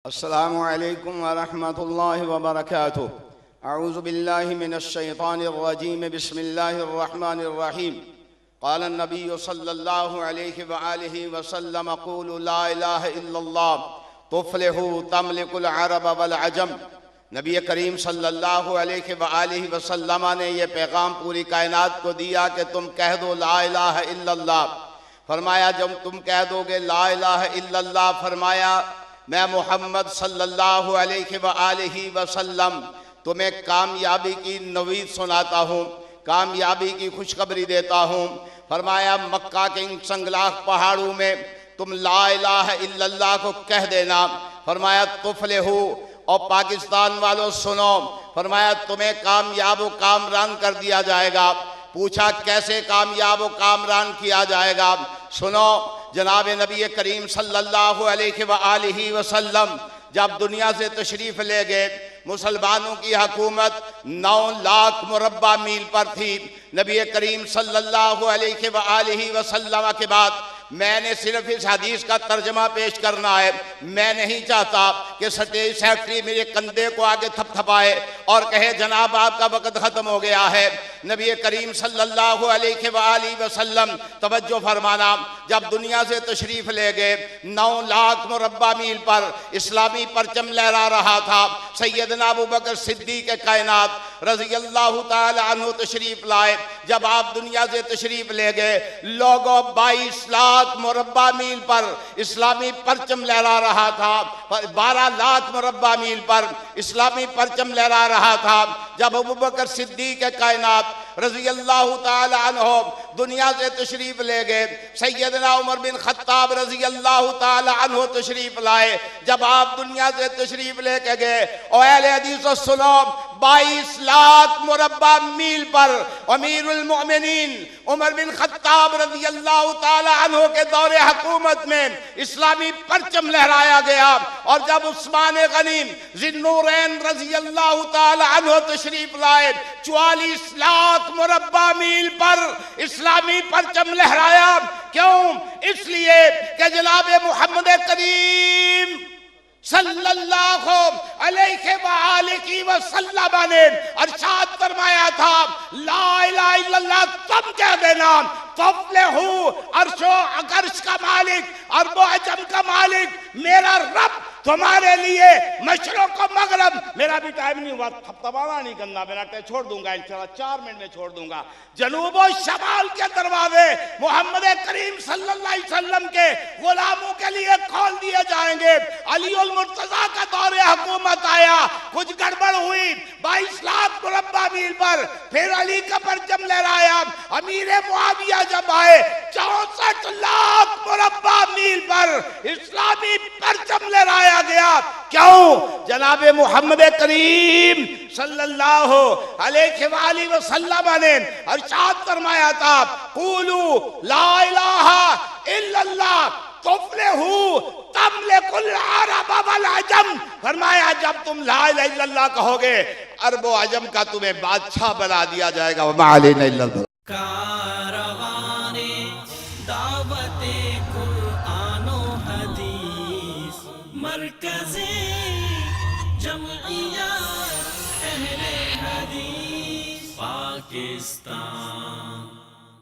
السلام علیکم ورحمۃ اللہ وبرکاتہ۔ اعوذ باللہ من الشیطان الرجیم، بسم اللہ الرحمن الرحیم۔ قال النبی صلی اللہ علیہ وآلہ وسلم قولوا لا الہ الا اللہ تفلحوا تملک العرب والعجم۔ نبی کریم صلی اللہ علیہ وآلہ وسلم نے یہ پیغام پوری کائنات کو دیا کہ تم کہہ دو لا الہ الا اللہ۔ فرمایا جب تم کہہ دو گے لا الہ الا اللہ، فرمایا میں محمد صلی اللہ علیہ وآلہ وسلم تمہیں کامیابی کی نوید سناتا ہوں، کامیابی کی خوشخبری دیتا ہوں۔ فرمایا مکہ کے ان سنگلاخ پہاڑوں میں تم لا الہ الا اللہ کو کہہ دینا، فرمایا تفلحو، اور پاکستان والوں سنو، فرمایا تمہیں کامیاب و کامران کر دیا جائے گا۔ پوچھا کیسے کامیاب و کامران کیا جائے گا؟ سنو، جناب نبی کریم صلی اللہ علیہ وآلہ وسلم جب دنیا سے تشریف لے گئے، مسلمانوں کی حکومت 9 لاکھ مربع میل پر تھی۔ نبی کریم صلی اللہ علیہ وآلہ وسلم کے بعد میں نے صرف اس حدیث کا ترجمہ پیش کرنا ہے۔ میں نہیں چاہتا کہ سٹیج سیکٹری میرے کندھے کو آگے تھپ تھپائے اور کہے جناب آپ کا وقت ختم ہو گیا ہے۔ نبی کریم صلی اللہ علیہ وآلہ وسلم توجہ فرمانا، جب دنیا سے تشریف لے گئے 9 لاکھ مربع میل پر اسلامی پرچم لہرا رہا تھا۔ سیدنا ابوبکر صدیق کائنات رضی اللہ تعالی عنہ تشریف لائے۔ جب آپ دنیا سے تشریف لے گئے، لوگوں 22 لاکھ مربع میل پر اسلامی پرچم لہرا رہا تھا، 12 لاکھ مربع میل پر اسلامی پرچم لہرا رہا تھا۔ جب ابوبکر صدیق کائنات رضی اللہ تعالی عنہ دنیا سے تشریف لے گئے، سیدنا عمر بن خطاب رضی اللہ تعالی عنہ تشریف لائے۔ جب آپ دنیا سے تشریف لے کے گئے، او اہل حدیث و سنو، 22 لاکھ مربع میل پر امیر المؤمنین عمر بن خطاب رضی اللہ تعالی عنہ کے دور حکومت میں اسلامی پرچم لہرایا گیا۔ اور جب عثمان غنی ذی النورین رضی اللہ تعالی عنہ تشریف لائے، 44 لاکھ مربع میل پر اسلامی پرچم لہرایا۔ کیوں؟ اس لیے کہ جناب محمد کریم صلی اللہ علیہ وآلہ وسلم نے ارشاد فرمایا تھا لا الہ الا اللہ تم کہہ دینا تفلحو، عرش کا مالک، عرب و عجم کا مالک میرا رب تمہارے لیے مشرق و مغرب، میرا بھی ٹائم نہیں ہوا، تھپتھپانا نہیں کرنا، میں نے چھوڑ دوں گا انشاءاللہ، 4 منٹ میں چھوڑ دوں گا۔ جنوب و شمال کے دروازے محمد کریم صلی اللہ علیہ وسلم کے غلاموں کے لیے کھول دیے جائیں گے۔ علی المرتضیٰ کا دور حکومت آیا، کچھ گڑبڑ ہوئی، 22 لاکھ مربع میل پر پھر علی کا پرچم لہرایا۔ امیر معاویہ جب آئے، 64 لاکھ مربع میل پر اسلامی پرچم لہرایا گیا۔ کیوں؟ جناب محمد کریم صلی اللہ علیہ وآلہ وسلم نے ارشاد فرمایا تھا قولوا لا الہ الا اللہ تفلحوا تملک العرب والعجم۔ فرمایا جب تم لا الہ الا اللہ کہو گے، عرب و عجم کا تمہیں بادشاہ بنا دیا جائے گا۔ وما علینا الا البلاغ۔ کاروان دعوت قرآن و حدیث، مرکز جمعیت اہل حدیث پاکستان۔